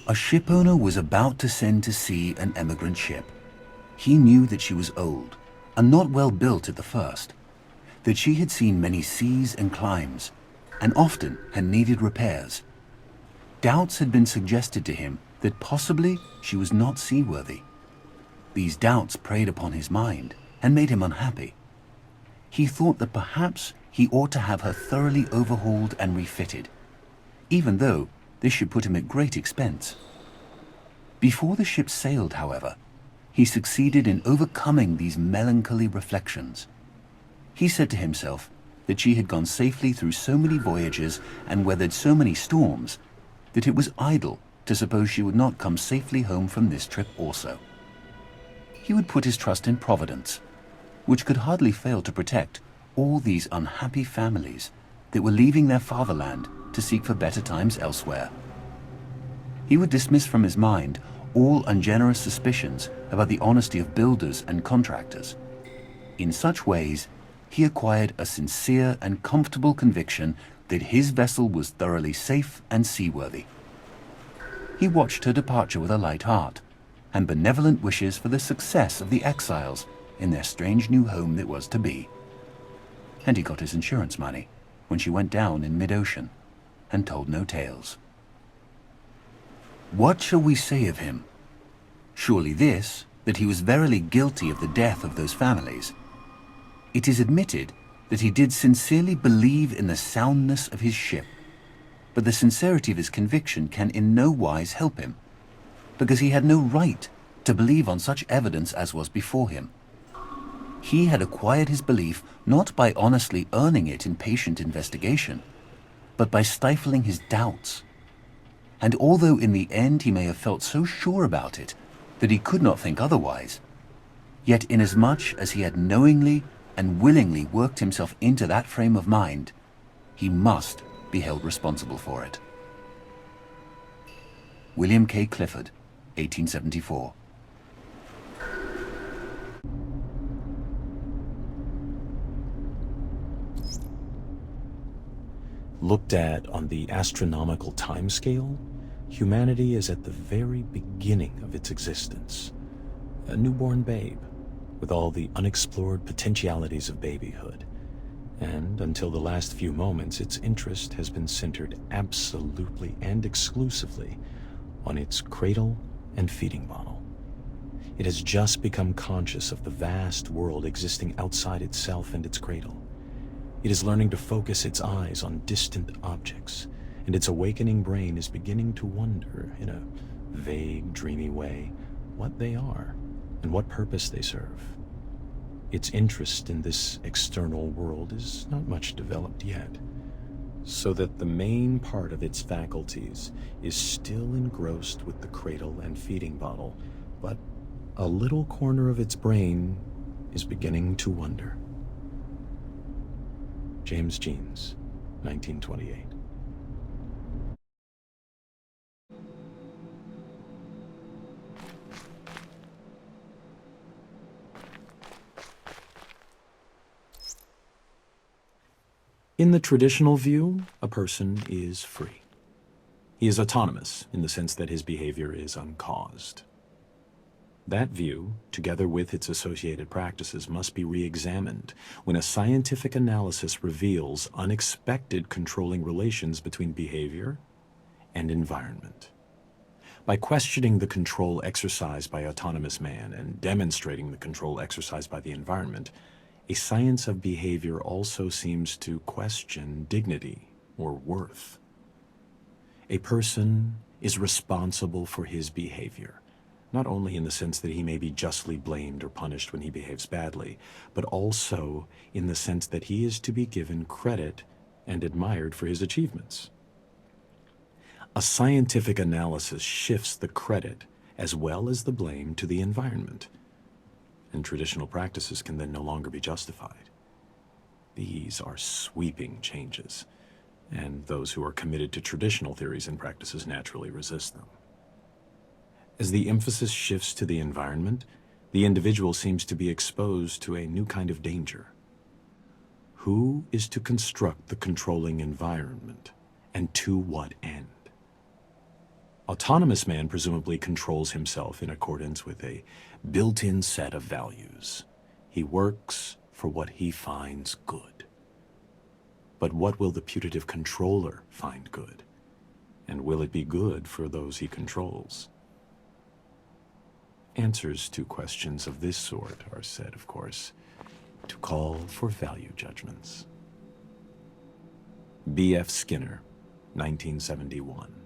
A shipowner was about to send to sea an emigrant ship. He knew that she was old and not well built at the first, that she had seen many seas and climes, and often had needed repairs. Doubts had been suggested to him that possibly she was not seaworthy. These doubts preyed upon his mind and made him unhappy. He thought that perhaps he ought to have her thoroughly overhauled and refitted, even though this should put him at great expense. Before the ship sailed, however, he succeeded in overcoming these melancholy reflections. He said to himself that she had gone safely through so many voyages and weathered so many storms that it was idle to suppose she would not come safely home from this trip also. He would put his trust in Providence, which could hardly fail to protect all these unhappy families that were leaving their fatherland to seek for better times elsewhere. He would dismiss from his mind all ungenerous suspicions about the honesty of builders and contractors. In such ways, he acquired a sincere and comfortable conviction that his vessel was thoroughly safe and seaworthy. He watched her departure with a light heart and benevolent wishes for the success of the exiles in their strange new home that was to be. And he got his insurance money when she went down in mid-ocean and told no tales. What shall we say of him? Surely this, that he was verily guilty of the death of those families. It is admitted that he did sincerely believe in the soundness of his ship, but the sincerity of his conviction can in no wise help him, because he had no right to believe on such evidence as was before him. He had acquired his belief not by honestly earning it in patient investigation, but by stifling his doubts. And although in the end he may have felt so sure about it that he could not think otherwise, yet inasmuch as he had knowingly and willingly worked himself into that frame of mind, he must be held responsible for it. William K. Clifford, 1874. Looked at on the astronomical timescale, humanity is at the very beginning of its existence. A newborn babe, with all the unexplored potentialities of babyhood. And until the last few moments, its interest has been centered absolutely and exclusively on its cradle and feeding bottle. It has just become conscious of the vast world existing outside itself and its cradle. It is learning to focus its eyes on distant objects, and its awakening brain is beginning to wonder, in a vague, dreamy way, what they are and what purpose they serve. Its interest in this external world is not much developed yet, so that the main part of its faculties is still engrossed with the cradle and feeding bottle, but a little corner of its brain is beginning to wonder. James Jeans, 1928. In the traditional view, a person is free. He is autonomous in the sense that his behavior is uncaused. That view, together with its associated practices, must be re-examined when a scientific analysis reveals unexpected controlling relations between behavior and environment. By questioning the control exercised by autonomous man and demonstrating the control exercised by the environment, a science of behavior also seems to question dignity or worth. A person is responsible for his behavior, not only in the sense that he may be justly blamed or punished when he behaves badly, but also in the sense that he is to be given credit and admired for his achievements. A scientific analysis shifts the credit as well as the blame to the environment, and traditional practices can then no longer be justified. These are sweeping changes, and those who are committed to traditional theories and practices naturally resist them. As the emphasis shifts to the environment, the individual seems to be exposed to a new kind of danger. Who is to construct the controlling environment, and to what end? Autonomous man presumably controls himself in accordance with a built-in set of values. He works for what he finds good. But what will the putative controller find good? And will it be good for those he controls? Answers to questions of this sort are said, of course, to call for value judgments. B.F. Skinner, 1971.